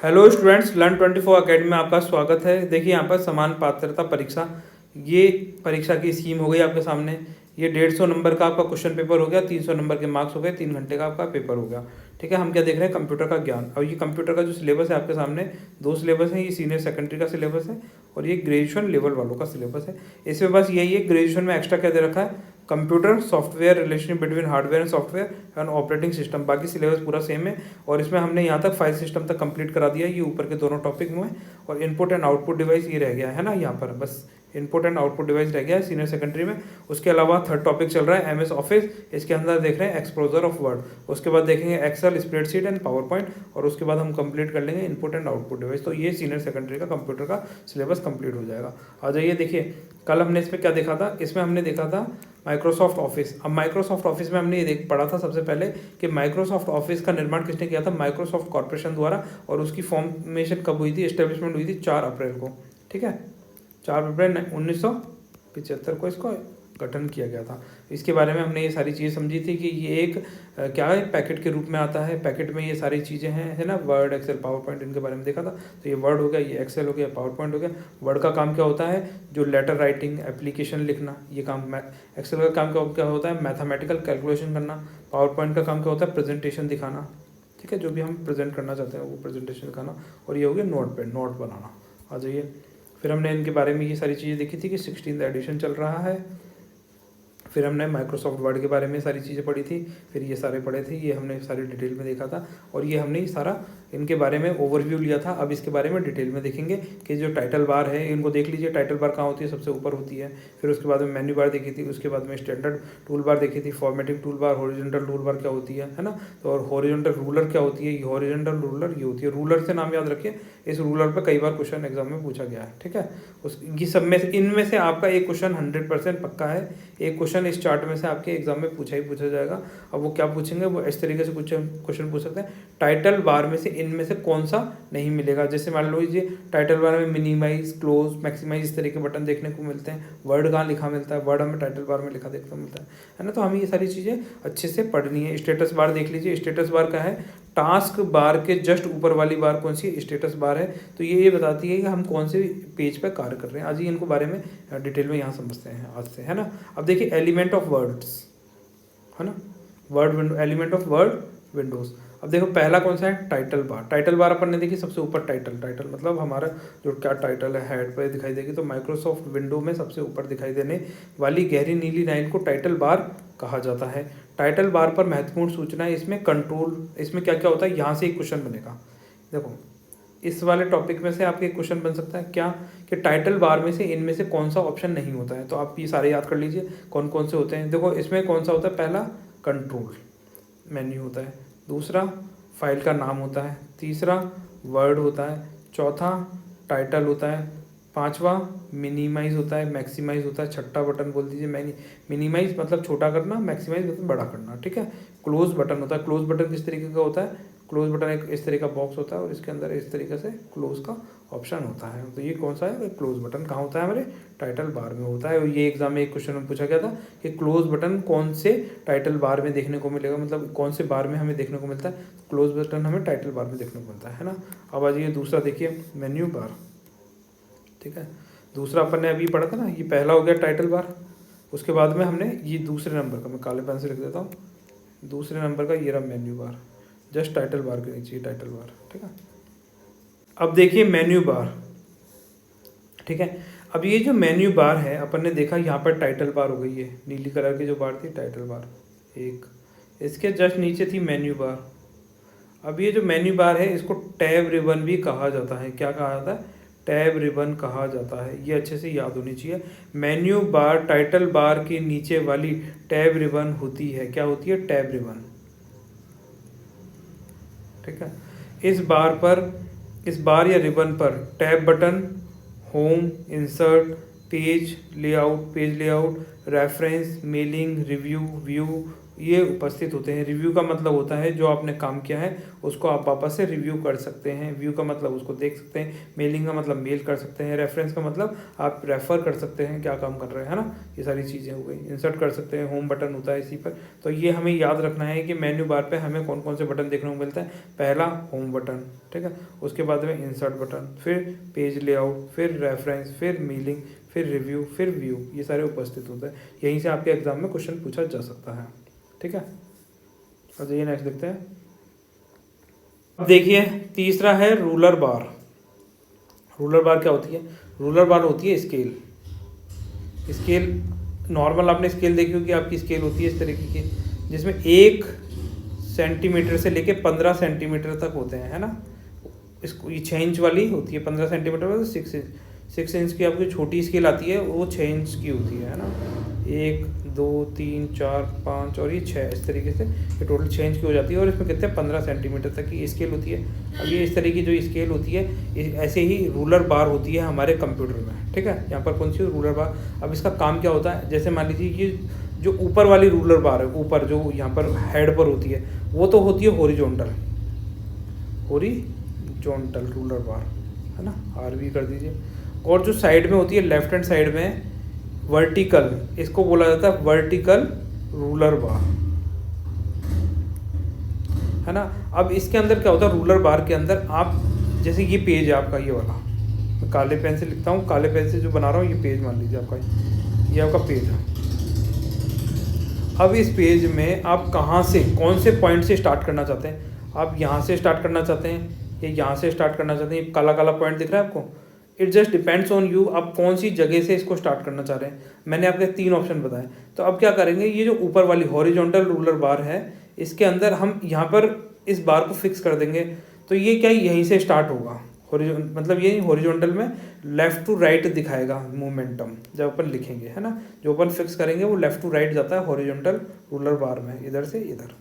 Hello students, learn 24 academy में आपका स्वागत है। देखिए यहाँ पर समान पात्रता परीक्षा, ये परीक्षा की स्कीम हो गई आपके सामने। ये 150 नंबर का आपका क्वेश्चन पेपर हो गया, 300 नंबर के मार्क्स हो गए, 3 घंटे का आपका पेपर हो गया। ठीक है, हम क्या देख रहे हैं? कंप्यूटर का ज्ञान। और ये कंप्यूटर का जो सिलेबस है आपके सामने, दो सिलेबस है। ये सीनियर सेकेंडरी का सिलेबस है और ये ग्रेजुएशन लेवल वालों का सिलेबस है। इसमें बस यही है, ग्रेजुएशन में एक्स्ट्रा क्या दे रखा है? Computer software, relation between hardware and software and operating system. बाकी सिलेबस पूरा सेम है और इसमें हमने यहाँ तक फाइल सिस्टम तक कंप्लीट करा दिया है। ये ऊपर के दोनों टॉपिक में और इनपुट एंड आउटपुट डिवाइस ये रह गया है ना, यहाँ पर बस इनपुट एंड आउटपुट डिवाइस रह गया है सीनियर सेकेंडरी में। उसके अलावा थर्ड टॉपिक चल रहा है एमएस ऑफिस। इसके अंदर देख रहे हैं एक्सप्लोजर ऑफ वर्ड। उसके बाद देखेंगे Excel, spreadsheet and PowerPoint. और उसके बाद हम कंप्लीट कर लेंगे इनपुट एंड आउटपुट डिवाइस। तो ये सीनियर सेकेंडरी का कंप्यूटर का सिलेबस कंप्लीट हो जाएगा। आ जाइए, देखिए कल हमने इसमें क्या देखा था? इसमें हमने देखा था माइक्रोसॉफ्ट ऑफिस। अब माइक्रोसॉफ्ट ऑफिस में हमने ये पढ़ा था सबसे पहले कि माइक्रोसॉफ्ट ऑफिस का निर्माण किसने किया था? माइक्रोसॉफ्ट कॉर्पोरेशन द्वारा। और उसकी फॉर्मेशन कब हुई थी? एस्टेब्लिशमेंट हुई थी 4 अप्रैल को। ठीक है, 4 अप्रैल 1975 को इसको गठन किया गया था। इसके बारे में हमने ये सारी चीज़ें समझी थी कि ये एक क्या है, पैकेट के रूप में आता है। पैकेट में ये सारी चीज़ें हैं, है ना, वर्ड, एक्सेल, पावर पॉइंट, इनके बारे में देखा था। तो ये वर्ड हो गया, ये एक्सेल हो गया, पावर पॉइंट हो गया। वर्ड का काम क्या होता है? जो लेटर राइटिंग, एप्लीकेशन लिखना, ये काम। एक्सेल का काम क्या होता है? मैथमेटिकल कैलकुलेशन करना। पावर पॉइंट का काम क्या होता है? प्रेजेंटेशन दिखाना। ठीक है, जो भी हम प्रेजेंट करना चाहते हैं वो प्रेजेंटेशन दिखाना। और ये हो गया नोट पैड, नोट बनाना। आ जाइए, फिर हमने इनके बारे में ये सारी चीज़ें देखी थी कि 16th एडिशन चल रहा है। फिर हमने माइक्रोसॉफ्ट वर्ड के बारे में सारी चीज़ें पढ़ी थी। फिर ये सारे पढ़े थे, ये हमने सारी डिटेल में देखा था। और ये हमने सारा इनके बारे में ओवरव्यू लिया था। अब इसके बारे में डिटेल में देखेंगे कि जो टाइटल बार है, इनको देख लीजिए। टाइटल बार कहाँ होती है? सबसे ऊपर होती है। फिर उसके बाद में मेन्यू बार देखी थी। उसके बाद में स्टैंडर्ड टूल बार देखी थी, formatting tool bar, horizontal tool bar क्या होती है ना। तो और हॉरिजॉन्टल रूलर क्या होती है? ये हॉरिजॉन्टल रूलर ये होती है। रूलर से नाम याद रखिए, इस रूलर पर कई बार क्वेश्चन एग्जाम में पूछा गया है। ठीक है, उस ये सब में से, इनमें से आपका एक क्वेश्चन 100% पक्का है। एक क्वेश्चन इस चार्ट में से आपके एग्जाम में पूछा ही पूछा जाएगा। अब वो क्या पूछेंगे? वो इस तरीके से कुछ क्वेश्चन पूछ सकते हैं, टाइटल बार में से इनमें से कौन सा नहीं मिलेगा। जैसे मान लो लीजिए टाइटल बार में मिनिमाइज, क्लोज, मैक्सिमाइज इस तरह के बटन देखने को मिलते हैं। वर्ड कहाँ लिखा मिलता है? वर्ड हमें टाइटल बार में लिखा देखने को मिलता है ना। तो हमें ये सारी चीज़ें अच्छे से पढ़नी है। स्टेटस बार देख लीजिए। स्टेटस बार क्या है? टास्क बार के जस्ट ऊपर वाली बार कौन सी? स्टेटस बार है। तो ये बताती है कि हम कौन से पेज पर कार्य कर रहे हैं। आज ही इनको बारे में डिटेल में यहाँ समझते हैं आज से, है ना। अब देखिए एलिमेंट ऑफ वर्ड्स, है ना, word window, element of word Windows. अब देखो पहला कौन सा है? Title bar. टाइटल बार अपन ने देखी सबसे ऊपर। टाइटल, टाइटल मतलब हमारा जो क्या टाइटल है, हेड पर दिखाई देगी। तो माइक्रोसॉफ्ट विंडो में सबसे ऊपर दिखाई देने वाली गहरी नीली लाइन को टाइटल बार कहा जाता है। टाइटल बार पर महत्वपूर्ण सूचना है, इसमें कंट्रोल, इसमें क्या क्या होता है, यहाँ से एक क्वेश्चन बनेगा। देखो इस वाले टॉपिक में से आपके क्वेश्चन बन सकता है क्या, कि टाइटल बार में से इनमें से कौन सा ऑप्शन नहीं होता है। तो आप ये सारे याद कर लीजिए कौन कौन से होते हैं। देखो इसमें कौन सा होता है? पहला कंट्रोल मेन्यू होता है, दूसरा फाइल का नाम होता है, तीसरा वर्ड होता है, चौथा टाइटल होता है, पांचवा मिनिमाइज होता है, मैक्सिमाइज होता है, छठा बटन बोल दीजिए मिनिमाइज मतलब छोटा करना, मैक्सिमाइज मतलब बड़ा करना। ठीक है, क्लोज बटन होता है। क्लोज बटन किस तरीके का होता है? क्लोज बटन एक इस तरह का बॉक्स होता है और इसके अंदर इस तरीके से क्लोज का ऑप्शन होता है। तो ये कौन सा है? क्लोज बटन कहाँ होता है? हमारे टाइटल बार में होता है। और ये एग्जाम में एक क्वेश्चन में पूछा गया था कि क्लोज बटन कौन से टाइटल बार में देखने को मिलेगा, मतलब कौन से बार में हमें देखने को मिलता है? क्लोज बटन हमें टाइटल बार में देखने को मिलता है ना। अब आज ये दूसरा देखिए, मेन्यू बार। ठीक है, दूसरा अपन ने अभी पढ़ा था ना, ये पहला हो गया टाइटल बार। उसके बाद में हमने ये दूसरे नंबर का, मैं काले पेन से लिख देता हूँ, दूसरे नंबर का ये रहा menu bar, just title bar के नीचे टाइटल बार। ठीक है, अब देखिए मेन्यू बार। ठीक है, अब ये जो मेन्यू बार है अपन ने देखा, यहाँ पर टाइटल बार हो गई है, नीली कलर की जो बार थी टाइटल बार एक, इसके जस्ट नीचे थी मेन्यू बार। अब ये जो मेन्यू बार है इसको टैब रिबन भी कहा जाता है। क्या कहा जाता है? टैब रिबन कहा जाता है। ये अच्छे से याद होनी चाहिए। मेन्यू बार टाइटल बार के नीचे वाली टैब रिबन होती है। क्या होती है? Tab ribbon. ठीक है, इस बार या रिबन पर tab button, home, insert, page layout, reference, mailing, review, view, ये उपस्थित होते हैं। रिव्यू का मतलब होता है जो आपने काम किया है उसको आप वापस से रिव्यू कर सकते हैं। व्यू का मतलब उसको देख सकते हैं। मेलिंग का मतलब मेल कर सकते हैं। रेफरेंस का मतलब आप रेफ़र कर सकते हैं क्या काम कर रहे हैं, है ना। ये सारी चीज़ें हो गई। इंसर्ट कर सकते हैं, होम बटन होता है इसी पर। तो ये हमें याद रखना है कि मेन्यू बार पे हमें कौन कौन से बटन देखने को मिलता है। पहला होम बटन, ठीक है, उसके बाद में इंसर्ट बटन, फिर पेज लेआउट, फिर रेफरेंस, फिर मेलिंग, फिर रिव्यू, फिर व्यू, ये सारे उपस्थित होते हैं। यहीं से आपके एग्जाम में क्वेश्चन पूछा जा सकता है, ठीक है। अब जाइए नेक्स्ट देखते हैं। अब देखिए तीसरा है रूलर बार। रूलर बार क्या होती है? रूलर बार होती है स्केल। स्केल नॉर्मल आपने स्केल देखी होगी, आपकी स्केल होती है इस तरीके की जिसमें 1 सेंटीमीटर से लेके 15 सेंटीमीटर तक होते हैं, है ना। इसको ये 6 इंच वाली होती है, 15 सेंटीमीटर मतलब 6 इंच की आपकी छोटी स्केल आती है, वो 6 इंच की होती है ना। 1 2 3 4 5 और ये 6, इस तरीके से ये टोटल 6 इंच की हो जाती है। और इसमें कितने 15 सेंटीमीटर तक की स्केल होती है। अब ये इस तरीके की जो स्केल होती है ऐसे ही रूलर बार होती है हमारे कंप्यूटर में, ठीक है। यहाँ पर कौन सी रूलर बार। अब इसका काम क्या होता है, जैसे मान लीजिए ये जो ऊपर वाली रूलर बार है, ऊपर जो यहाँ पर हेड पर होती है, वो तो होती है हॉरिजॉन्टल रूलर बार, है ना। आर भी कर दीजिए। और जो साइड में होती है लेफ्ट हैंड साइड में वर्टिकल, इसको बोला जाता है वर्टिकल रूलर बार, है ना। अब इसके अंदर क्या होता है, रूलर बार के अंदर आप जैसे ये पेज है आपका, ये वाला मैं काले पेन से लिखता हूँ, काले पेन से जो बना रहा हूँ, ये पेज मान लीजिए आपका, ये आपका पेज है। अब इस पेज में आप कहाँ से कौन से पॉइंट से स्टार्ट करना चाहते हैं। आप यहाँ से स्टार्ट करना चाहते हैं या यहाँ से स्टार्ट करना चाहते हैं। काला काला पॉइंट दिख रहा है आपको, it just depends on you, आप कौन सी जगह से इसको स्टार्ट करना चाह रहे हैं। मैंने आपके 3 ऑप्शन बताए। तो अब क्या करेंगे, ये जो ऊपर वाली हॉरिजॉन्टल रूलर बार है, इसके अंदर हम यहाँ पर इस बार को फिक्स कर देंगे। तो ये क्या यहीं से स्टार्ट होगा, मतलब ये हॉरिजॉन्टल में लेफ़्ट टू राइट दिखाएगा मोमेंटम जब अपन लिखेंगे, है ना। जो अपन फिक्स करेंगे वो लेफ़्ट टू राइट जाता है हॉरिजॉन्टल रूलर बार में, इधर से इधर।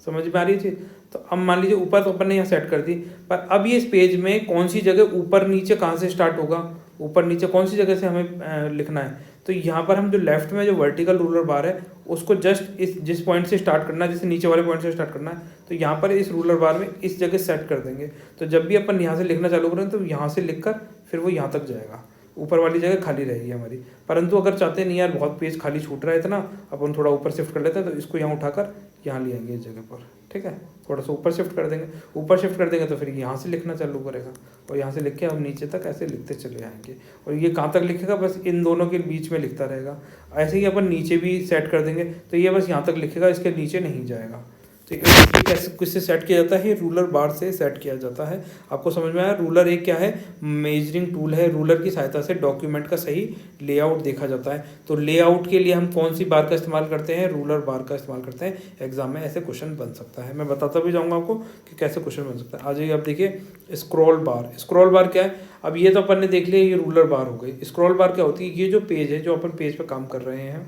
समझ में आ रही है चीज़। तो अब मान लीजिए ऊपर तो अपन ने यहाँ सेट कर दी, पर अब ये इस पेज में कौन सी जगह ऊपर नीचे कहाँ से स्टार्ट होगा, ऊपर नीचे कौन सी जगह से हमें लिखना है। तो यहाँ पर हम जो लेफ्ट में जो वर्टिकल रूलर बार है उसको जस्ट इस जिस पॉइंट से स्टार्ट करना है, जैसे नीचे वाले पॉइंट से स्टार्ट करना है, तो यहाँ पर इस रूलर बार में इस जगह सेट कर देंगे। तो जब भी अपन यहाँ से लिखना चालू करें तो यहाँ से लिखकर फिर वो यहाँ तक जाएगा, ऊपर वाली जगह खाली रहेगी हमारी। परंतु अगर चाहते नहीं यार बहुत पेज खाली छूट रहा है इतना, अपन थोड़ा ऊपर शिफ्ट कर लेते हैं, तो इसको यहाँ उठाकर यहाँ ले आएंगे इस जगह पर, ठीक है। थोड़ा सा ऊपर शिफ्ट कर देंगे, ऊपर शिफ्ट कर देंगे तो फिर यहाँ से लिखना चालू करेगा, और यहाँ से लिख के हम नीचे तक ऐसे लिखते चले आएंगे। और ये कहाँ तक लिखेगा, बस इन दोनों के बीच में लिखता रहेगा। ऐसे ही अपन नीचे भी सेट कर देंगे तो ये बस यहाँ तक लिखेगा, इसके नीचे नहीं जाएगा। तो ये कैसे किससे सेट किया जाता है, रूलर बार से सेट किया जाता है। आपको समझ में आया। रूलर एक क्या है, मेजरिंग टूल है। रूलर की सहायता से डॉक्यूमेंट का सही लेआउट देखा जाता है। तो लेआउट के लिए हम कौन सी बार का इस्तेमाल करते हैं, रूलर बार का इस्तेमाल करते हैं। एग्जाम में ऐसे क्वेश्चन बन सकता है, मैं बताता भी जाऊँगा आपको कि कैसे क्वेश्चन बन सकता है। आ जाइए आप देखिए स्क्रॉल बार। स्क्रॉल बार क्या है, अब ये तो अपन ने देख लिया, ये रूलर बार हो गई। स्क्रॉल बार क्या होती है, ये जो पेज है, जो अपन पेज पर काम कर रहे हैं,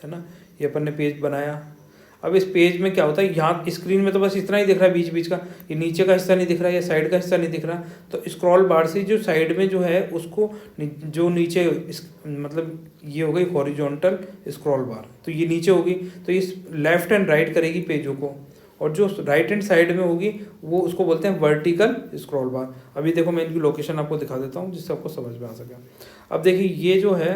है ना, ये अपन ने पेज बनाया। अब इस पेज में क्या होता है, यहाँ स्क्रीन में तो बस इतना ही दिख रहा है बीच बीच का, ये नीचे का हिस्सा नहीं दिख रहा है, ये साइड का हिस्सा नहीं दिख रहा। तो स्क्रॉल बार से जो साइड में जो है उसको जो नीचे मतलब ये हो गई हॉरिजॉन्टल स्क्रॉल बार, तो ये नीचे होगी, तो इस लेफ्ट एंड राइट करेगी पेजों को, और जो राइट हैंड साइड में होगी वो उसको बोलते हैं वर्टिकल स्क्रॉल बार। अभी देखो मैं इनकी लोकेशन आपको दिखा देता हूँ जिससे आपको समझ में आ सके। अब देखिए ये जो है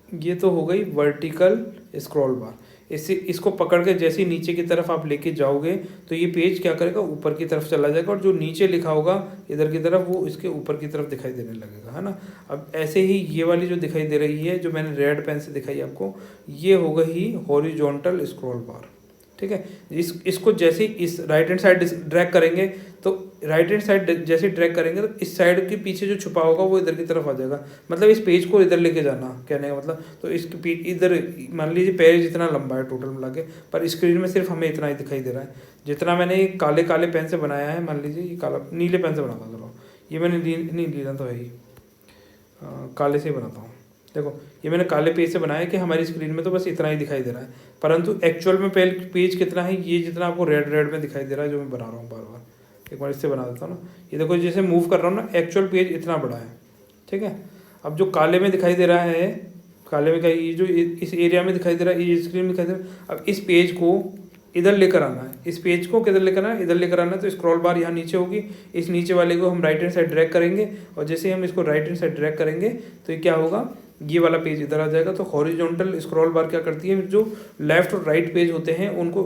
ये तो हो गई वर्टिकल स्क्रॉल बार। इसको पकड़ के जैसे ही नीचे की तरफ आप लेके जाओगे तो ये पेज क्या करेगा, ऊपर की तरफ चला जाएगा, और जो नीचे लिखा होगा इधर की तरफ वो इसके ऊपर की तरफ दिखाई देने लगेगा, है ना। अब ऐसे ही ये वाली जो दिखाई दे रही है, जो मैंने रेड पेन से दिखाई आपको, ये हो गई हॉरिजॉन्टल स्क्रॉल बार, ठीक है। इसको जैसे इस राइट हैंड साइड ड्रैग करेंगे, तो राइट हैंड साइड जैसे ड्रैग करेंगे तो इस साइड के पीछे जो छुपा होगा वो इधर की तरफ आ जाएगा, मतलब इस पेज को इधर लेके जाना कहने का मतलब। तो इसके इधर मान लीजिए पेज इतना लंबा है टोटल मिला के, पर स्क्रीन में सिर्फ हमें इतना ही दिखाई दे रहा है। जितना मैंने काले काले पेन से बनाया है, मान लीजिए ये काला नीले पेन से बनाता हूँ, चलो ये मैंने नहीं लीला तो है ही, काले से ही बनाता हूँ। देखो ये मैंने काले पेज से बनाया कि हमारी स्क्रीन में तो बस इतना ही दिखाई दे रहा है, परंतु एक्चुअल में पेज कितना है, ये जितना आपको रेड में दिखाई दे रहा है जो मैं बना रहा हूँ बार बार। एक बार इससे बना देता हूँ ना, ये देखो जैसे मूव कर रहा हूँ ना, एक्चुअल पेज इतना बड़ा है, ठीक है। अब जो काले में दिखाई दे रहा है, काले में क्या, ये जो इस एरिया में दिखाई दे रहा है, ये स्क्रीन में दिखाई दे रहा है। अब इस पेज को इधर लेकर आना है, इस पेज को किधर लेकर आना है, इधर लेकर आना है। तो स्क्रॉल बार यहाँ नीचे होगी, इस नीचे वाले को हम राइट हैंड साइड ड्रैग करेंगे, और जैसे ही हम इसको राइट हैंड साइड ड्रैग करेंगे तो ये क्या होगा, ये वाला पेज इधर आ जाएगा। तो हॉरिजॉन्टल स्क्रॉल बार क्या करती है, जो लेफ्ट और राइट पेज होते हैं उनको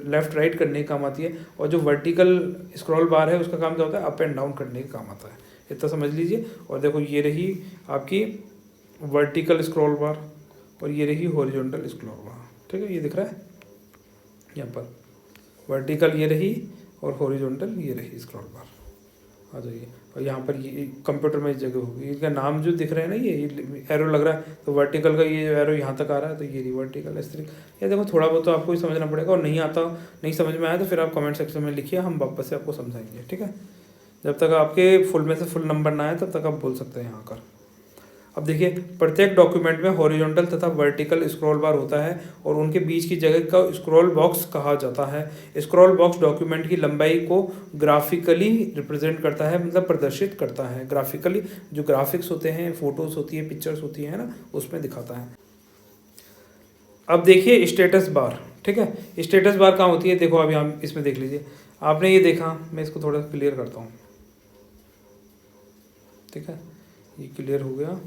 लेफ्ट राइट करने का काम आती है, और जो वर्टिकल स्क्रॉल बार है उसका काम क्या होता है, अप एंड डाउन करने का काम आता है। इतना समझ लीजिए। और देखो ये रही आपकी वर्टिकल स्क्रॉल बार और ये रही हॉरिजॉन्टल स्क्रॉल बार। ठीक है, ये दिख रहा है यहाँ पर, वर्टिकल ये रही और हॉरिजॉन्टल ये रही स्क्रॉल बार। आ जाइए, और यहाँ पर ये कंप्यूटर में इस जगह होगी, इसका नाम जो दिख रहा है ना, ये एरो लग रहा है, तो वर्टिकल का ये एरो यहाँ तक आ रहा है, तो ये रही वर्टिकल। इस तरीके ये देखो, थोड़ा बहुत तो आपको ही समझना पड़ेगा, और नहीं आता, नहीं समझ में आया तो फिर आप कमेंट सेक्शन में लिखिए, हम वापस से आपको समझाएंगे। ठीक है, जब तक आपके फुल में से फुल नंबर ना आए तब तक आप बोल सकते हैं यहाँ कर। अब देखिए, प्रत्येक डॉक्यूमेंट में हॉरिजॉन्टल तथा वर्टिकल स्क्रॉल बार होता है और उनके बीच की जगह का स्क्रॉल बॉक्स कहा जाता है। स्क्रॉल बॉक्स डॉक्यूमेंट की लंबाई को ग्राफिकली रिप्रेजेंट करता है, मतलब प्रदर्शित करता है। ग्राफिकली जो ग्राफिक्स होते हैं, फोटोज होती है, पिक्चर्स होती है ना, उसमें दिखाता है। अब देखिए स्टेटस बार। ठीक है, स्टेटस बार कहाँ होती है, देखो अभी हम इसमें देख लीजिए। आपने ये देखा, मैं इसको थोड़ा क्लियर करता हूँ। ठीक है, ये क्लियर हो गया।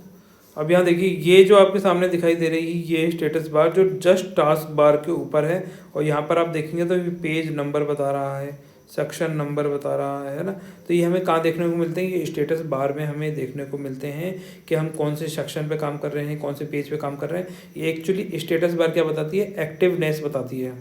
अब यहाँ देखिए, ये जो आपके सामने दिखाई दे रही है, ये स्टेटस बार जो जस्ट टास्क बार के ऊपर है, और यहाँ पर आप देखेंगे तो पेज नंबर बता रहा है, सेक्शन नंबर बता रहा है ना। तो ये हमें कहाँ देखने को मिलते हैं, ये स्टेटस बार में हमें देखने को मिलते हैं कि हम कौन से सेक्शन पे काम कर रहे हैं, कौन से पेज पे काम कर रहे हैं। ये एक्चुअली स्टेटस बार क्या बताती है, एक्टिवनेस बताती है।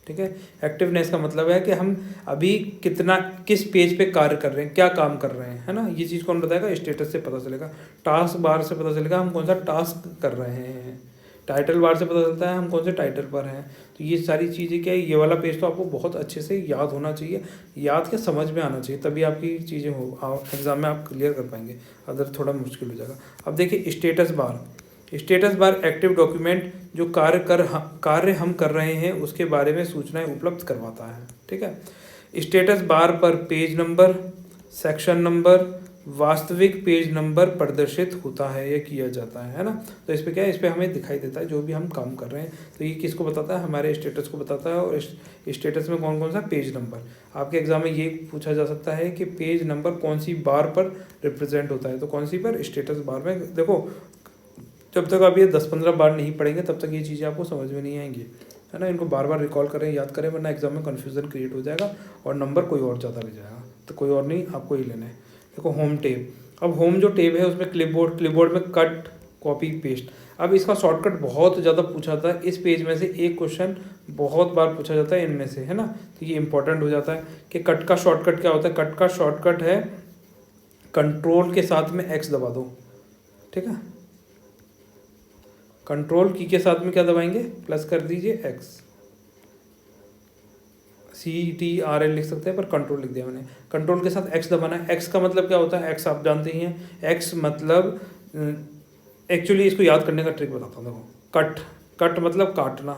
ठीक है, एक्टिवनेस का मतलब है कि हम अभी कितना किस पेज पे कार्य कर रहे हैं, क्या काम कर रहे हैं, है ना। ये चीज़ कौन बताएगा, स्टेटस से पता चलेगा। टास्क बार से पता चलेगा हम कौन सा टास्क कर रहे हैं। टाइटल बार से पता चलता है हम कौन से टाइटल पर हैं। तो ये सारी चीज़ें क्या है, ये वाला पेज तो आपको बहुत अच्छे से याद होना चाहिए, याद के समझ में आना चाहिए, तभी आपकी चीज़ें हो एग्जाम में आप क्लियर कर पाएंगे, अदर थोड़ा मुश्किल हो जाएगा। अब देखिए status bar. Status bar active document जो कार्य हम कर रहे हैं उसके बारे में सूचनाएं उपलब्ध करवाता है। ठीक है, स्टेटस बार पर पेज नंबर, सेक्शन नंबर, वास्तविक पेज नंबर प्रदर्शित होता है या किया जाता है ना। तो इस पे क्या है, इस पे हमें दिखाई देता है जो भी हम काम कर रहे हैं। तो ये किसको बताता है, हमारे स्टेटस को बताता है। और स्टेटस में कौन कौन सा पेज नंबर, आपके एग्जाम में ये पूछा जा सकता है कि पेज नंबर कौन सी बार पर रिप्रेजेंट होता है। तो कौन सी पर, स्टेटस बार में। देखो, जब तक आप ये 10-15 बार नहीं पढ़ेंगे तब तक ये चीज़ें आपको समझ में नहीं आएंगी, है ना। इनको बार बार रिकॉल करें, याद करें, वरना एग्जाम में कन्फ्यूजन क्रिएट हो जाएगा और नंबर कोई और ज़्यादा ले जाएगा। तो कोई और नहीं, आपको ही लेना है। देखो होम टेब। अब होम जो टेब है उसमें क्लिपबोर्ड में कट, कॉपी, पेस्ट। अब इसका शॉर्टकट बहुत ज़्यादा पूछा जाता है। इस पेज में से एक क्वेश्चन बहुत बार पूछा जाता है इनमें से, है ना। तो ये इंपॉर्टेंट हो जाता है कि कट का शॉर्टकट क्या होता है। कट का शॉर्टकट है कंट्रोल के साथ में एक्स दबा दो। ठीक है, कंट्रोल की के साथ में क्या दबाएंगे, प्लस कर दीजिए एक्स, CTRL लिख सकते हैं पर कंट्रोल लिख दिया मैंने। कंट्रोल के साथ एक्स दबाना है। एक्स का मतलब क्या होता है, एक्स आप जानते ही हैं। एक्स मतलब एक्चुअली इसको याद करने का ट्रिक बताता हूँ। देखो, कट मतलब काटना,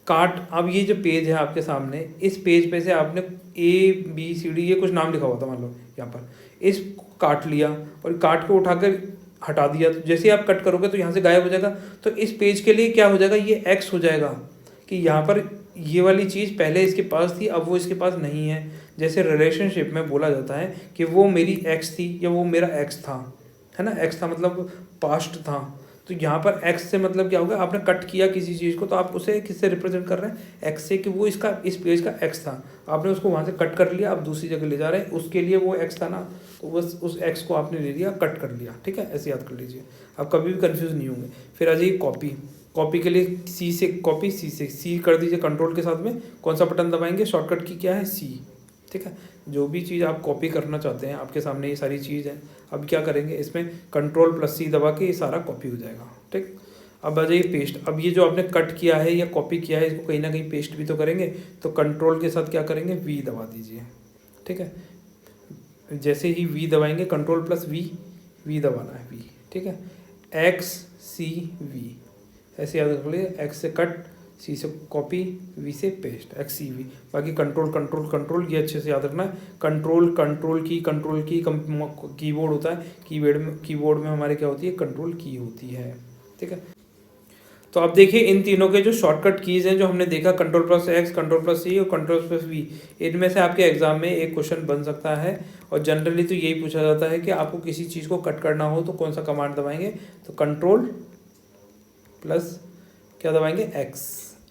काट। अब ये जो पेज है आपके सामने, इस पेज पे से आपने ABCD ये कुछ नाम लिखा हुआ था, मान लो यहाँ पर, इस काट लिया और काट के उठाकर हटा दिया। तो जैसे आप कट करोगे तो यहाँ से गायब हो जाएगा। तो इस पेज के लिए क्या हो जाएगा, ये एक्स हो जाएगा कि यहाँ पर ये वाली चीज़ पहले इसके पास थी, अब वो इसके पास नहीं है। जैसे रिलेशनशिप में बोला जाता है कि वो मेरी एक्स थी या वो मेरा एक्स था, है ना। एक्स था मतलब पास्ट था। तो यहाँ पर एक्स से मतलब क्या होगा, आपने कट किया किसी चीज़ को तो आप उसे किससे रिप्रेजेंट कर रहे हैं, एक्स से, कि वो इसका इस पेज का एक्स था। आपने उसको वहाँ से कट कर लिया, आप दूसरी जगह ले जा रहे हैं, उसके लिए वो एक्स था ना, तो बस उस एक्स को आपने ले लिया, कट कर लिया। ठीक है, ऐसे याद कर लीजिए, आप कभी भी कन्फ्यूज़ नहीं होंगे। फिर आ जाइए कॉपी। कॉपी के लिए सी से कॉपी, सी कर दीजिए कंट्रोल के साथ में। कौन सा बटन दबाएंगे, शॉर्टकट की क्या है, सी। ठीक है, जो भी चीज़ आप कॉपी करना चाहते हैं, आपके सामने ये सारी चीज़ है। अब क्या करेंगे, इसमें कंट्रोल+C दबा के ये सारा कॉपी हो जाएगा। ठीक, अब आ जाइए पेस्ट। अब ये जो आपने कट किया है या कॉपी किया है, इसको कहीं ना कहीं पेस्ट भी तो करेंगे। तो कंट्रोल के साथ क्या करेंगे, V दबा दीजिए। ठीक है, जैसे ही V दबाएंगे, कंट्रोल+V, V दबाना है, V। ठीक है, XCV ऐसे याद रख लीजिए। एक्स से कट, सी से कॉपी, वी से पेस्ट, एक्स सी वी। बाकी कंट्रोल कंट्रोल कंट्रोल ये अच्छे से याद रखना है। कंट्रोल कंट्रोल की कीबोर्ड होता है, कीबोर्ड में हमारे क्या होती है, कंट्रोल की होती है। ठीक है, तो अब देखिए इन तीनों के जो शॉर्टकट कीज़ हैं जो हमने देखा, control plus X, control plus C और कंट्रोल प्लस वी, इनमें से आपके एग्जाम में एक क्वेश्चन बन सकता है। और जनरली तो यही पूछा जाता है कि आपको किसी चीज़ को कट करना हो तो कौन सा कमांड दबाएंगे, तो कंट्रोल प्लस क्या दबाएंगे, एक्स।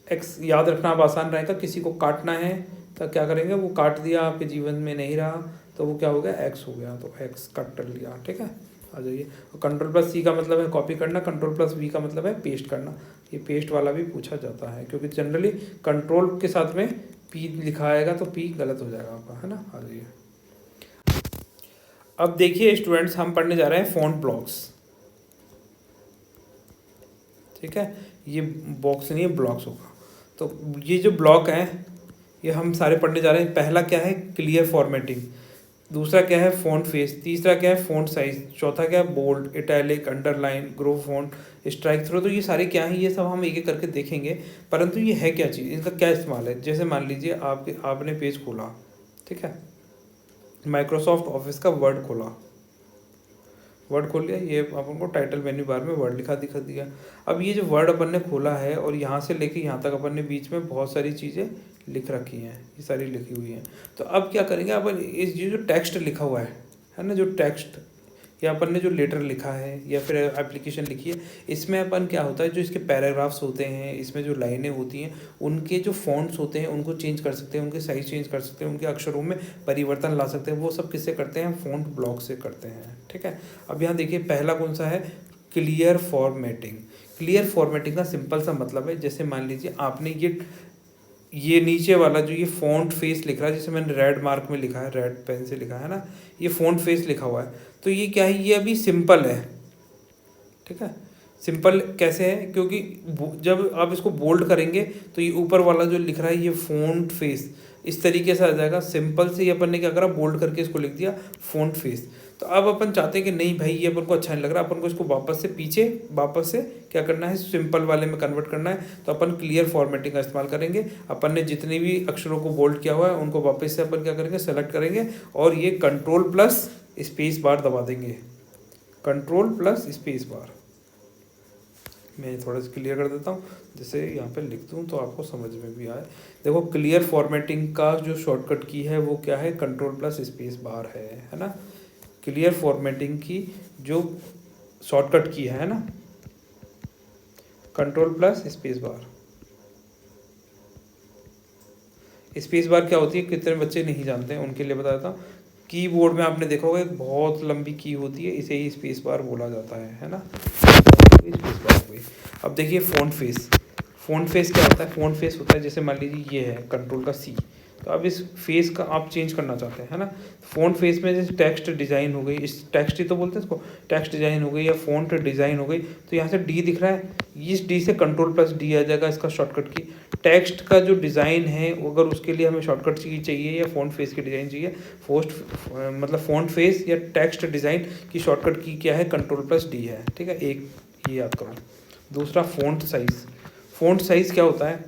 एक्स याद रखना आप आसान रहेगा। किसी को काटना है तो क्या करेंगे, वो काट दिया, आपके जीवन में नहीं रहा तो वो क्या हो गया, एक्स हो गया, तो एक्स कट कर लिया। ठीक है, आ जाइए। और कंट्रोल प्लस सी का मतलब है कॉपी करना, कंट्रोल प्लस वी का मतलब है पेस्ट करना। ये पेस्ट वाला भी पूछा जाता है क्योंकि जनरली कंट्रोल के साथ में पी लिखा आएगा तो पी गलत हो जाएगा आपका, है ना। आ जाइए। अब देखिए स्टूडेंट्स, हम पढ़ने जा रहे हैं फ़ॉन्ट ब्लॉक्स। ठीक है, ये बॉक्स नहीं है, ब्लॉक्स होगा। तो ये जो ब्लॉक है ये हम सारे पढ़ने जा रहे हैं। पहला क्या है, क्लियर फॉर्मेटिंग। दूसरा क्या है, फ़ॉन्ट फेस। तीसरा क्या है, फ़ॉन्ट साइज। चौथा क्या है, bold, italic, underline, grow font, strikethrough. तो ये सारे क्या हैं, ये सब हम एक एक करके देखेंगे। परंतु ये है क्या चीज़, इनका क्या इस्तेमाल है। जैसे मान लीजिए आपने पेज खोला, ठीक है, माइक्रोसॉफ्ट ऑफिस का वर्ड खोला, वर्ड खोल लिया, ये अपन को टाइटल मेन्यू बार में वर्ड दिखा दिया। अब ये जो वर्ड अपन ने खोला है और यहाँ से लेके यहाँ तक अपन ने बीच में बहुत सारी चीज़ें लिख रखी हैं, ये सारी लिखी हुई हैं। तो अब क्या करेंगे, अपन इस जो टेक्स्ट लिखा हुआ है ना, जो टेक्स्ट या अपन ने जो लेटर लिखा है या फिर एप्लीकेशन लिखी है, इसमें अपन क्या होता है, जो इसके पैराग्राफ्स होते हैं, इसमें जो लाइनें होती हैं, उनके जो फॉन्ट्स होते हैं उनको चेंज कर सकते हैं, उनके साइज चेंज कर सकते हैं, उनके अक्षरों में परिवर्तन ला सकते हैं। वो सब किससे करते हैं, फ़ॉन्ट ब्लॉक से करते हैं। ठीक है, अब यहाँ देखिए पहला कौन सा है, क्लियर फॉर्मेटिंग। क्लियर फॉर्मेटिंग का सिंपल सा मतलब है, जैसे मान लीजिए आपने ये नीचे वाला जो ये फ़ॉन्ट फेस लिख रहा है, जैसे मैंने रेड मार्क में लिखा है, रेड पेन से लिखा है ना, ये फ़ॉन्ट फेस लिखा हुआ है। तो ये क्या है, ये अभी सिंपल है। ठीक है, सिंपल कैसे है, क्योंकि जब आप इसको बोल्ड करेंगे तो ये ऊपर वाला जो लिख रहा है ये फ़ॉन्ट फेस इस तरीके से आ जाएगा। सिंपल से ये अपन ने क्या करा, बोल्ड करके इसको लिख दिया फ़ॉन्ट फेस। तो अब अपन चाहते हैं कि नहीं भाई ये अपन को अच्छा नहीं लग रहा, अपन को इसको वापस से क्या करना है, सिंपल वाले में कन्वर्ट करना है। तो अपन क्लियर फॉर्मेटिंग का इस्तेमाल करेंगे। अपन ने जितने भी अक्षरों को बोल्ड किया हुआ है उनको वापस से अपन क्या करेंगे, सेलेक्ट करेंगे और ये कंट्रोल प्लस स्पेस बार दबा देंगे, कंट्रोल प्लस स्पेस बार। मैं थोड़ा सा क्लियर कर देता हूँ, जैसे यहाँ पे लिख दूँ तो आपको समझ में भी आए। देखो क्लियर फॉर्मेटिंग का जो शॉर्टकट की है वो क्या है, कंट्रोल प्लस स्पेस बार है ना। क्लियर फॉर्मेटिंग की जो शॉर्टकट की है ना, control plus space bar. Space bar क्या होती है, कितने बच्चे नहीं जानते हैं उनके लिए बता देता हूँ। कीबोर्ड में आपने देखा होगा एक बहुत लंबी की होती है, इसे ही स्पेस बार बोला जाता है ना, स्पेस बार हुई। अब देखिए फ़ॉन्ट फेस। फ़ॉन्ट फेस क्या होता है, फ़ॉन्ट फेस होता है जैसे मान लीजिए ये है कंट्रोल का सी, तो अब इस फेस का आप चेंज करना चाहते हैं, है ना। फ़ॉन्ट फेस में जैसे टेक्स्ट डिज़ाइन हो गई, इस टेक्स्ट ही तो बोलते हैं इसको, टेक्स्ट डिज़ाइन हो गई या फ़ॉन्ट डिज़ाइन हो गई, तो यहाँ से डी दिख रहा है, इस डी से कंट्रोल प्लस डी आ जाएगा इसका शॉर्टकट की। टेक्स्ट का जो डिज़ाइन है अगर उसके लिए हमें शॉर्टकट की चाहिए या फ़ॉन्ट फेस की डिज़ाइन चाहिए, फ़ॉन्ट फेस या टेक्स्ट डिज़ाइन की शॉर्टकट की क्या है, कंट्रोल प्लस डी है। ठीक है, एक ये याद करो। दूसरा फ़ॉन्ट साइज़। फ़ॉन्ट साइज़ क्या होता है,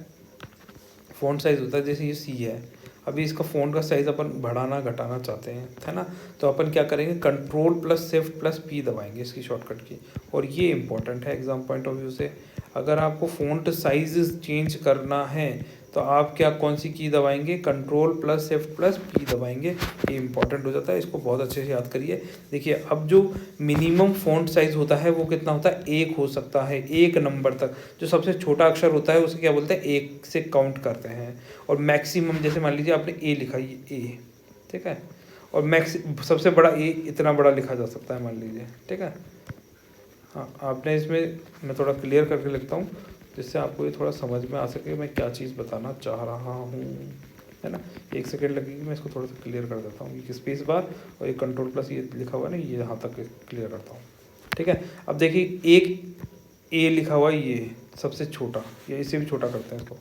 फ़ॉन्ट साइज़ होता है जैसे ये सी है, अभी इसका फ़ॉन्ट का साइज़ अपन बढ़ाना घटाना चाहते हैं, है ना। तो अपन क्या करेंगे, control plus shift plus P दबाएंगे इसकी शॉर्टकट की। और ये इंपॉर्टेंट है एग्ज़ाम पॉइंट ऑफ व्यू से, अगर आपको फ़ॉन्ट साइज़ चेंज करना है तो आप क्या कौन सी की दबाएंगे, control plus shift plus P दबाएंगे। ये इंपॉर्टेंट हो जाता है, इसको बहुत अच्छे से याद करिए। देखिए अब जो मिनिमम फ़ॉन्ट साइज़ होता है वो कितना होता है, 1 हो सकता है, 1 नंबर तक। जो सबसे छोटा अक्षर होता है उसे क्या बोलते हैं, 1 से काउंट करते हैं। और मैक्सिमम जैसे मान लीजिए आपने ए लिखा, ये ए, ठीक है, और सबसे बड़ा ए इतना बड़ा लिखा जा सकता है मान लीजिए, ठीक है। हाँ, आपने इसमें मैं थोड़ा क्लियर करके लिखता हूँ जिससे आपको ये थोड़ा समझ में आ सके मैं क्या चीज़ बताना चाह रहा हूँ, है ना। 1 सेकेंड लगेगी, मैं इसको थोड़ा सा क्लियर कर देता हूँ। ये स्पेस बार और ये कंट्रोल प्लस ये लिखा हुआ है ना, ये यहाँ तक क्लियर करता हूँ। ठीक है, अब देखिए एक ए लिखा हुआ है, ये सबसे छोटा, या इसे भी छोटा करते हैं इसको,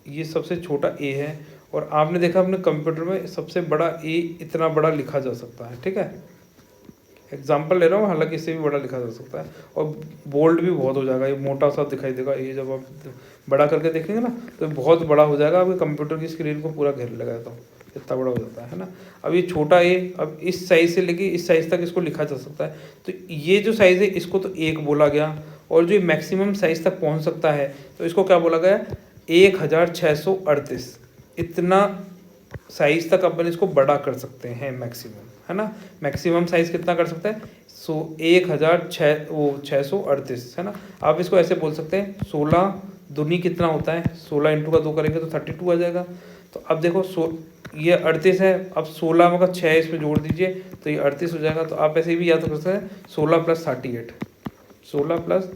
ये सबसे छोटा ए है। और आपने देखा अपने कंप्यूटर में सबसे बड़ा ए इतना बड़ा लिखा जा सकता है, ठीक है। एग्जाम्पल ले रहा हूँ, हालांकि इससे भी बड़ा लिखा जा सकता है। और बोल्ड भी बहुत हो जाएगा, ये मोटा सा दिखाई देगा, ये जब आप बड़ा करके देखेंगे ना तो बहुत बड़ा हो जाएगा, आपके कंप्यूटर की स्क्रीन को पूरा घेर लेगा, तो इतना बड़ा हो जाता है ना। अब ये छोटा ए, अब इस साइज़ से लेके इस साइज़ तक इसको लिखा जा सकता है। तो ये जो साइज़ है इसको तो 1 बोला गया, और जो मैक्सिमम साइज़ तक पहुँच सकता है तो इसको क्या बोला गया, 1638। इतना साइज़ तक अपन इसको बड़ा कर सकते हैं मैक्सिमम, है ना। मैक्सिमम साइज़ कितना कर सकते हैं, 1638, है ना। आप इसको ऐसे बोल सकते हैं 16 दूनी कितना होता है, 16 इंटू का 2 करेंगे तो 32 आ जाएगा। तो अब देखो ये 38 है, अब 16 में का 6 इसमें जोड़ दीजिए तो ये 38 हो जाएगा। तो आप ऐसे भी याद कर सकते हैं 16 + 38, 16 +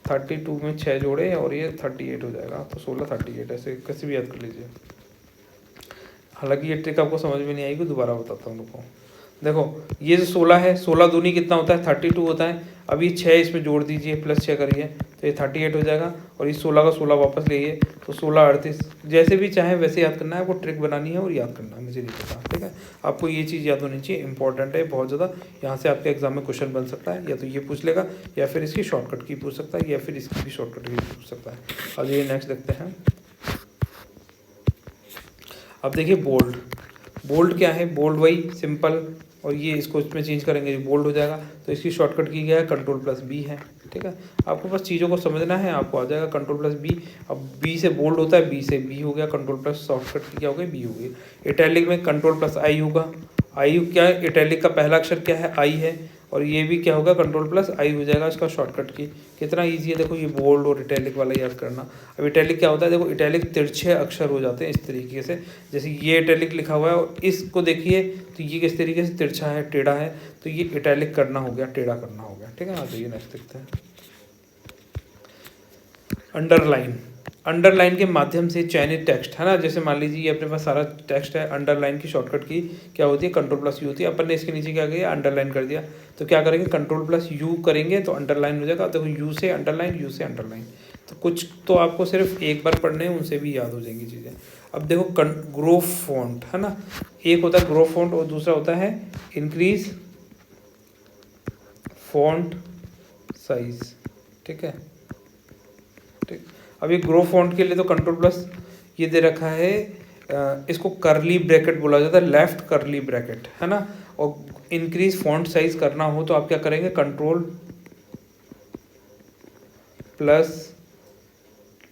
32 में 6 जोड़े और ये 38 हो जाएगा, तो 16 38 ऐसे कैसे भी याद कर लीजिए। हालांकि ये ट्रिक आपको समझ में नहीं आएगी, दोबारा बताता हूँ आपको। देखो ये जो 16 है, 16 दूनी कितना होता है, 32 होता है। अब ये 6 इसमें जोड़ दीजिए, +6 करिए तो ये 38 हो जाएगा, और ये 16 का 16 वापस लेइए तो 16 38। जैसे भी चाहे वैसे याद करना है, आपको ट्रिक बनानी है और याद करना है, मुझे नहीं पता, ठीक है। आपको ये चीज़ याद होनी चाहिए, इंपॉर्टेंट है बहुत ज़्यादा। यहाँ से आपके एग्जाम में क्वेश्चन बन सकता है, या तो ये पूछ लेगा, या फिर इसकी शॉर्टकट की पूछ सकता है, या फिर इसकी भी शॉर्टकट की पूछ सकता है। अब ये नेक्स्ट देखते हैं। अब देखिए बोल्ड, बोल्ड क्या है, बोल्ड वही सिंपल, और ये इसको इसमें चेंज करेंगे बोल्ड हो जाएगा। तो इसकी शॉर्टकट की गया है Ctrl+B है, ठीक है। आपको बस चीज़ों को समझना है, आपको आ जाएगा Ctrl+B। अब B से बोल्ड होता है, B से B हो गया, Ctrl+ शॉर्टकट की क्या हो गई, B हो गई। इटैलिक में Ctrl+I होगा, आई क्या है, इटैलिक का पहला अक्षर क्या है, आई है, और ये भी क्या होगा, Ctrl+I हो जाएगा इसका शॉर्टकट की। कितना ईजी है देखो, ये बोल्ड और इटैलिक वाला याद करना। अब इटैलिक क्या होता है, देखो इटैलिक तिरछे अक्षर हो जाते हैं इस तरीके से, जैसे ये इटैलिक लिखा हुआ है और इसको देखिए तो ये किस तरीके से तिरछा है, टेढ़ा है, तो ये इटैलिक करना हो गया, टेढ़ा करना हो गया, ठीक है। आ जाइए नेक्स्ट देखते हैं। अंडरलाइन, अंडरलाइन के माध्यम से चयनित टेक्स्ट, है ना, जैसे मान लीजिए ये अपने पास सारा टेक्स्ट है, अंडरलाइन की शॉर्टकट की क्या होती है, Ctrl+U होती है। अपन ने इसके नीचे क्या किया, अंडरलाइन कर दिया, तो क्या करेंगे, Ctrl+U करेंगे तो अंडरलाइन हो जाएगा। देखो U से अंडरलाइन, U से अंडरलाइन, तो कुछ तो आपको सिर्फ एक बार पढ़ने हैं, उनसे भी याद हो जाएंगी चीज़ें। अब देखो ग्रो फॉन्ट, है ना, एक होता है ग्रो फॉन्ट और दूसरा होता है इंक्रीज फॉन्ट साइज, ठीक है, ठीक। अब ये ग्रो फॉन्ट के लिए तो Ctrl+ ये दे रखा है, इसको करली ब्रैकेट बोला जाता है, लेफ्ट करली ब्रैकेट, है ना। और इंक्रीज फॉन्ट साइज करना हो तो आप क्या करेंगे, Ctrl+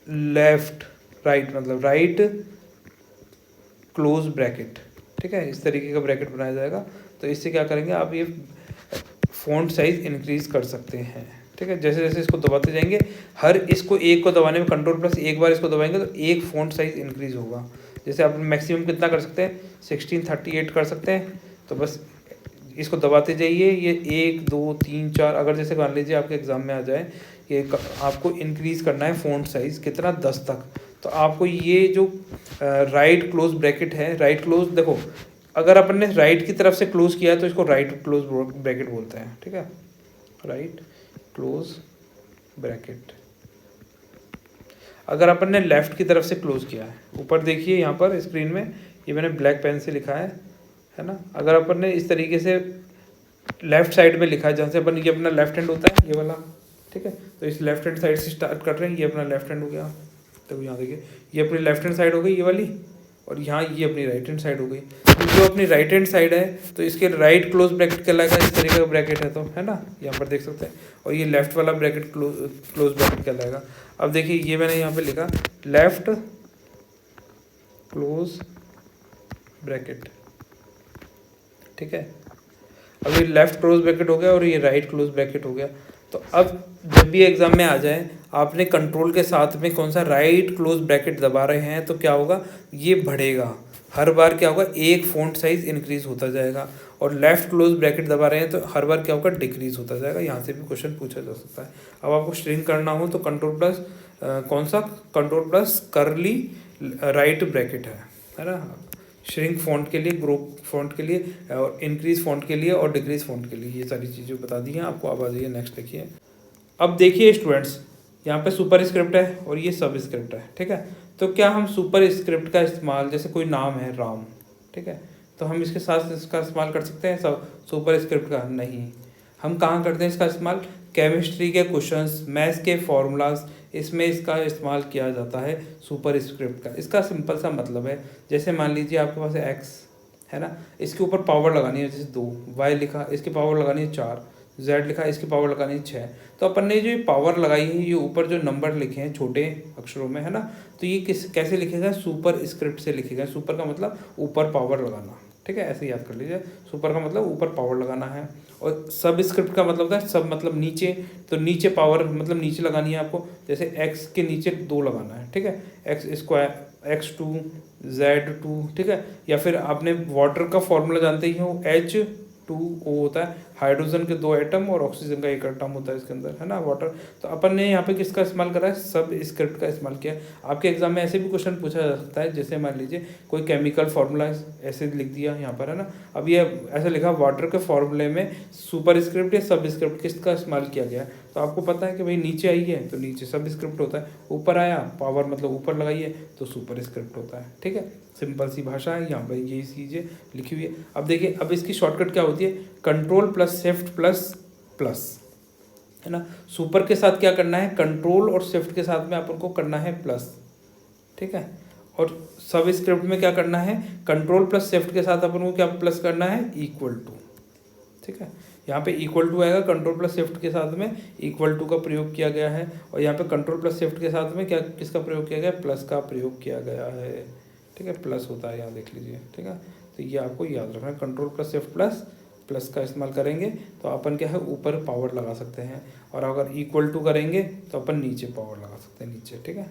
लेफ्ट राइट, मतलब राइट क्लोज ब्रैकेट, ठीक है, इस तरीके का ब्रैकेट बनाया जाएगा। तो इससे क्या करेंगे आप, ये फॉन्ट साइज इंक्रीज कर सकते हैं, ठीक है। जैसे जैसे इसको दबाते जाएंगे, हर इसको एक को दबाने में Ctrl+ एक बार इसको दबाएंगे तो एक फॉन्ट साइज इंक्रीज होगा। जैसे आप मैक्सिमम कितना कर सकते हैं, 1638 कर सकते हैं। तो बस इसको दबाते जाइए, ये 1 2 3 4, अगर जैसे मान लीजिए आपके एग्जाम में आ जाए ये आपको इंक्रीज करना है फॉन्ट साइज कितना, 10 तक, तो आपको ये जो राइट क्लोज ब्रैकेट है, राइट क्लोज, देखो अगर अपन ने राइट की तरफ से क्लोज किया है तो इसको राइट क्लोज ब्रैकेट बोलते हैं, ठीक है, राइट क्लोज ब्रैकेट। अगर अपन ने लेफ्ट की तरफ से क्लोज किया है, ऊपर देखिए यहाँ पर स्क्रीन में ये मैंने ब्लैक पेन से लिखा है ना। अगर अपन ने इस तरीके से लेफ्ट साइड में लिखा है, जहाँ से अपन, ये अपना लेफ्ट हैंड होता है ये वाला, ठीक है, तो इस लेफ्ट हैंड साइड से स्टार्ट कर रहे हैं, ये अपना लेफ्ट हैंड हो गया। तो यहाँ देखिए ये अपनी लेफ्ट हैंड साइड हो गई ये वाली, और यहाँ ये अपनी राइट हैंड साइड हो गई। तो जो अपनी राइट हैंड साइड है तो इसके राइट क्लोज ब्रैकेट कहलाएगा, इस तरीके का ब्रैकेट है तो, है ना, यहाँ पर देख सकते हैं। और ये लेफ्ट वाला ब्रैकेट क्लोज ब्रैकेट कहलाएगा। अब देखिए ये मैंने यहाँ पे लिखा लेफ्ट क्लोज ब्रैकेट, ठीक है। अब ये लेफ्ट क्लोज ब्रैकेट हो गया और ये राइट क्लोज ब्रैकेट हो गया। तो अब जब भी एग्जाम में आ जाए, आपने कंट्रोल के साथ में कौन सा राइट क्लोज ब्रैकेट दबा रहे हैं तो क्या होगा, ये बढ़ेगा, हर बार क्या होगा, एक फॉन्ट साइज इंक्रीज होता जाएगा। और लेफ्ट क्लोज ब्रैकेट दबा रहे हैं तो हर बार क्या होगा, डिक्रीज होता जाएगा। यहाँ से भी क्वेश्चन पूछा जा सकता है। अब आपको श्रिंक करना हो तो Ctrl+ कौन सा, Ctrl+ करली राइट ब्रैकेट है ना, श्रिंक फॉन्ट के लिए, ग्रो फॉन्ट के लिए, और इंक्रीज फॉन्ट के लिए, और डिक्रीज फॉन्ट के लिए, ये सारी चीज़ें बता दी हैं आपको। अब आ जाइए नेक्स्ट देखिए। अब देखिए स्टूडेंट्स, यहाँ पे सुपर स्क्रिप्ट है और ये सब स्क्रिप्ट है, ठीक है। तो क्या हम सुपर स्क्रिप्ट का इस्तेमाल, जैसे कोई नाम है राम, ठीक है, तो हम इसके साथ इसका इस्तेमाल कर सकते हैं सब सुपर स्क्रिप्ट का? नहीं। हम कहाँ करते हैं इसका इस्तेमाल, केमिस्ट्री के क्वेश्चंस, मैथ्स के फॉर्मूलाज, इसमें इसका इस्तेमाल किया जाता है सुपर स्क्रिप्ट का। इसका सिंपल सा मतलब है, जैसे मान लीजिए आपके पास एक्स है ना, इसके ऊपर पावर लगानी है जैसे 2, वाई लिखा इसकी पावर लगानी है 4, जेड लिखा इसकी पावर लगानी है 6। तो अपन ने जो ये पावर लगाई है, ये ऊपर जो नंबर लिखे हैं छोटे अक्षरों में है ना, तो ये कैसे लिखे गए, सुपर स्क्रिप्ट से लिखे गए। सुपर का मतलब ऊपर पावर लगाना, ठीक है, ऐसे याद कर लीजिए। सुपर का मतलब ऊपर पावर लगाना है, और सब स्क्रिप्ट का मतलब है सब मतलब नीचे, तो नीचे पावर मतलब नीचे लगानी है आपको। जैसे एक्स के नीचे 2 लगाना है, ठीक है, एक्स स्क्वायर x2 z2, ठीक है। या फिर आपने वाटर का फॉर्मूला जानते ही हो, H2O होता है, हाइड्रोजन के 2 एटम और ऑक्सीजन का 1 एटम होता है इसके अंदर, है ना, वाटर। तो अपन ने यहाँ पे किसका इस्तेमाल करा है, सब स्क्रिप्ट का इस्तेमाल किया है। आपके एग्जाम में ऐसे भी क्वेश्चन पूछा जा सकता है, जैसे मान लीजिए कोई केमिकल फार्मूला ऐसे लिख दिया यहाँ पर, है ना। अब ये ऐसे लिखा, वाटर के फॉर्मूले में सुपर स्क्रिप्ट या सब स्क्रिप्ट किसका इस्तेमाल किया गया है, तो आपको पता है कि भाई नीचे आई है तो नीचे सब स्क्रिप्ट होता है, ऊपर आया पावर मतलब ऊपर लगाइए तो सुपर स्क्रिप्ट होता है, ठीक है। सिंपल सी भाषा है, यहाँ पर यही चीज़ें लिखी हुई है। अब देखिए, अब इसकी शॉर्टकट क्या होती है, control plus shift plus plus, है ना। सुपर के साथ क्या करना है, कंट्रोल और शिफ्ट के साथ में अपन को करना है प्लस, ठीक है। और सब स्क्रिप्ट में क्या करना है, कंट्रोल प्लस शिफ्ट के साथ अपन को क्या प्लस करना है, इक्वल टू, ठीक है। यहाँ पे इक्वल टू आएगा, कंट्रोल प्लस शिफ्ट के साथ में इक्वल टू का प्रयोग किया गया है, और यहाँ पे कंट्रोल प्लस शिफ्ट के साथ में क्या किसका प्रयोग किया गया है, प्लस का प्रयोग किया गया है, ठीक है। प्लस होता है यहाँ देख लीजिए, ठीक है। तो ये आपको याद रखना है, control plus shift plus plus का इस्तेमाल करेंगे तो अपन क्या है ऊपर पावर लगा सकते हैं, और अगर इक्वल टू करेंगे तो अपन नीचे पावर लगा सकते हैं, नीचे, ठीक है।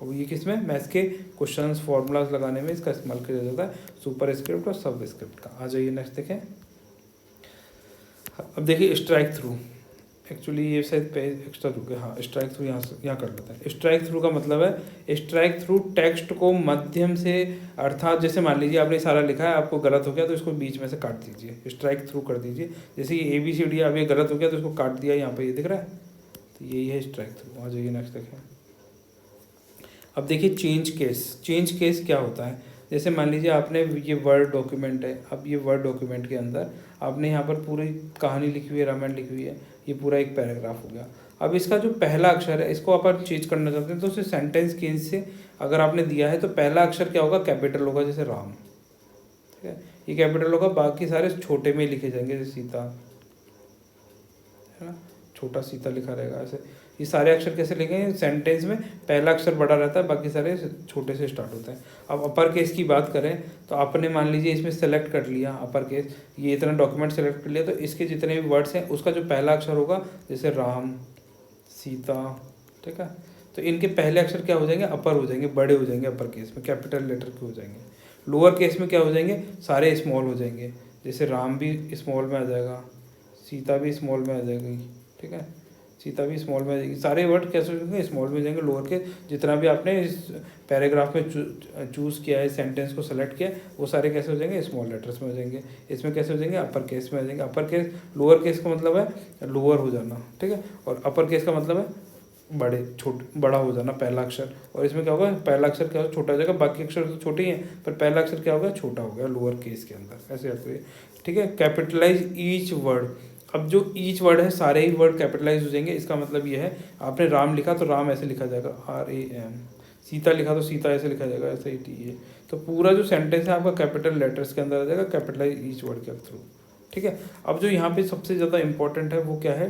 और ये किस में, मैथ्स के क्वेश्चंस फॉर्मूलाज लगाने में इसका इस्तेमाल किया जाता है, सुपर स्क्रिप्ट और सब स्क्रिप्ट का। आ जाइए नेक्स्ट देखें। अब देखिए स्ट्राइक थ्रू, एक्चुअली ये शायद पेज एक्स्ट्रा रुक गया, हाँ स्ट्राइक थ्रू यहाँ कर लेते हैं। स्ट्राइक थ्रू का मतलब है स्ट्राइक थ्रू टेक्स्ट को मध्यम से, अर्थात जैसे मान लीजिए आपने सारा लिखा है, आपको गलत हो गया तो इसको बीच में से काट दीजिए, स्ट्राइक थ्रू कर दीजिए। जैसे ये ABCD अब ये गलत हो गया तो इसको काट दिया, यहाँ पे ये दिख रहा है, तो यही है स्ट्राइक थ्रू। आ जाइए नेक्स्ट देखें। अब देखिए चेंज केस, चेंज केस क्या होता है, जैसे मान लीजिए आपने ये वर्ड डॉक्यूमेंट है, अब ये वर्ड डॉक्यूमेंट के अंदर आपने यहाँ पर पूरी कहानी लिखी हुई है, रामायण लिखी हुई है, ये पूरा एक पैराग्राफ हो गया। अब इसका जो पहला अक्षर है इसको अपन चेंज करना चाहते हैं, तो उसे सेंटेंस केस से अगर आपने दिया है तो पहला अक्षर क्या होगा, कैपिटल होगा, जैसे राम, ठीक है, ये कैपिटल होगा, बाकी सारे छोटे में लिखे जाएंगे, जैसे सीता, है ना, छोटा सीता लिखा रहेगा। ऐसे ये सारे अक्षर कैसे लिखेंगे, सेंटेंस में पहला अक्षर बड़ा रहता है, बाकी सारे छोटे से स्टार्ट होते हैं। अब अपर केस की बात करें तो आपने मान लीजिए इसमें सेलेक्ट कर लिया अपर केस, ये इतना डॉक्यूमेंट सेलेक्ट कर लिया, तो इसके जितने भी वर्ड्स हैं उसका जो पहला अक्षर होगा, जैसे राम, सीता, ठीक है, तो इनके पहले अक्षर क्या हो जाएंगे, अपर हो जाएंगे, बड़े हो जाएंगे, अपर केस में कैपिटल लेटर के हो जाएंगे। लोअर केस में क्या हो जाएंगे, सारे स्मॉल हो जाएंगे, जैसे राम भी स्मॉल में आ जाएगा, सीता भी स्मॉल में आ जाएगी, ठीक है, सीता भी स्मॉल में आ जाएगी, सारे वर्ड कैसे हो जाएंगे, स्मॉल में जाएंगे। लोअर के जितना भी आपने इस पैराग्राफ में चूज़ किया है, सेंटेंस को सेलेक्ट किया, वो सारे कैसे हो जाएंगे, स्मॉल लेटर्स में हो जाएंगे। इसमें कैसे हो जाएंगे, अपर केस में आ जाएंगे। अपर केस, लोअर केस का मतलब है लोअर हो जाना, ठीक है, और अपर केस का मतलब है बड़ा हो जाना, पहला अक्षर। और इसमें क्या होगा, पहला अक्षर क्या होगा, छोटा हो जाएगा, बाकी अक्षर तो छोटे ही हैं, पर पहला अक्षर क्या होगा, छोटा हो गया लोअर केस के अंदर, ऐसे याद करिए, ठीक है। कैपिटलाइज ईच वर्ड, अब जो ईच वर्ड है सारे ही वर्ड कैपिटलाइज हो जाएंगे। इसका मतलब ये है, आपने राम लिखा तो राम ऐसे लिखा जाएगा, RAM, सीता लिखा तो सीता ऐसे लिखा जाएगा, ऐसे ही TA। तो पूरा जो सेंटेंस है आपका कैपिटल लेटर्स के अंदर आ जाएगा, कैपिटलाइज ईच वर्ड के थ्रू, ठीक है। अब जो यहाँ पे सबसे ज़्यादा इंपॉर्टेंट है वो क्या है,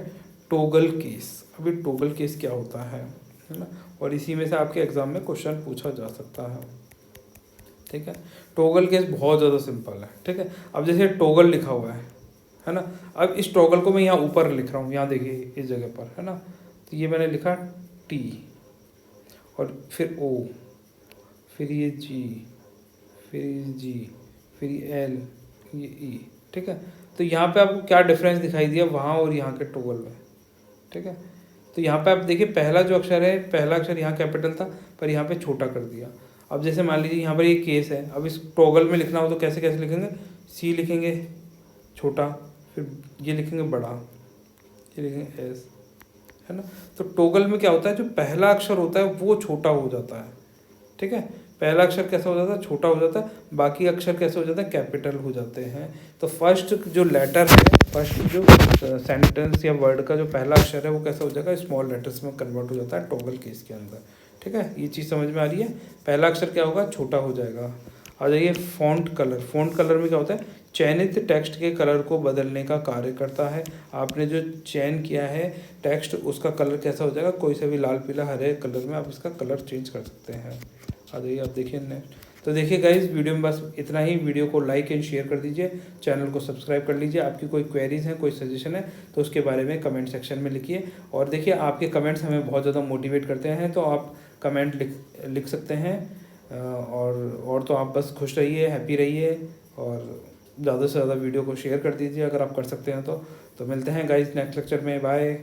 टोगल केस। अभी टोगल केस क्या होता है ना, और इसी में से आपके एग्जाम में क्वेश्चन पूछा जा सकता है, ठीक है। टोगल केस बहुत ज़्यादा सिंपल है, ठीक है। अब जैसे टोगल लिखा हुआ है ना, अब इस टॉगल को मैं यहाँ ऊपर लिख रहा हूँ, यहाँ देखिए इस जगह पर, है ना, तो ये मैंने लिखा T, और फिर O, फिर ये G, फिर ये G, फिर ये L, ये E, ठीक है। तो यहाँ पे आपको क्या डिफरेंस दिखाई दिया वहाँ और यहाँ के टॉगल में, ठीक है। तो यहाँ पे आप देखिए पहला जो अक्षर है, पहला अक्षर यहाँ कैपिटल था पर यहाँ पे छोटा कर दिया। अब जैसे मान लीजिए यहाँ पर ये केस है, अब इस टॉगल में लिखना हो तो कैसे कैसे लिखेंगे, C लिखेंगे छोटा, फिर ये लिखेंगे बड़ा, ये लिखेंगे S, है ना। तो टोगल में क्या होता है, जो पहला अक्षर होता है वो छोटा हो जाता है, ठीक है, पहला अक्षर कैसा हो जाता है, छोटा हो जाता है, बाकी अक्षर कैसे हो जाता है, कैपिटल हो जाते हैं। तो फर्स्ट जो लेटर है, फर्स्ट जो सेंटेंस या वर्ड का जो पहला अक्षर है वो कैसा हो जाएगा, स्मॉल लेटर्स में कन्वर्ट हो जाता है टॉगल केस के अंदर। ठीक है, ये चीज़ समझ में आ रही है। पहला अक्षर क्या होगा, छोटा हो जाएगा। आ जाइए फ़ॉन्ट कलर। फ़ॉन्ट कलर में क्या होता है, चयनित टेक्स्ट के कलर को बदलने का कार्य करता है। आपने जो चयन किया है टेक्स्ट, उसका कलर कैसा हो जाएगा, कोई से भी लाल पीला हरे कलर में आप इसका कलर चेंज कर सकते हैं। आ जाइए आप देखिए नेक्स्ट। तो देखिए गाइस, वीडियो में बस इतना ही। वीडियो को लाइक एंड शेयर कर दीजिए, चैनल को सब्सक्राइब कर लीजिए। आपकी कोई क्वेरीज हैं, कोई सजेशन है तो उसके बारे में कमेंट सेक्शन में लिखिए। और देखिए, आपके कमेंट्स हमें बहुत ज़्यादा मोटिवेट करते हैं, तो आप कमेंट लिख सकते हैं। और तो आप बस खुश रहिए, हैप्पी रहिए, और ज़्यादा से ज़्यादा वीडियो को शेयर कर दीजिए अगर आप कर सकते हैं तो। मिलते हैं गाइस नेक्स्ट लेक्चर में, बाय।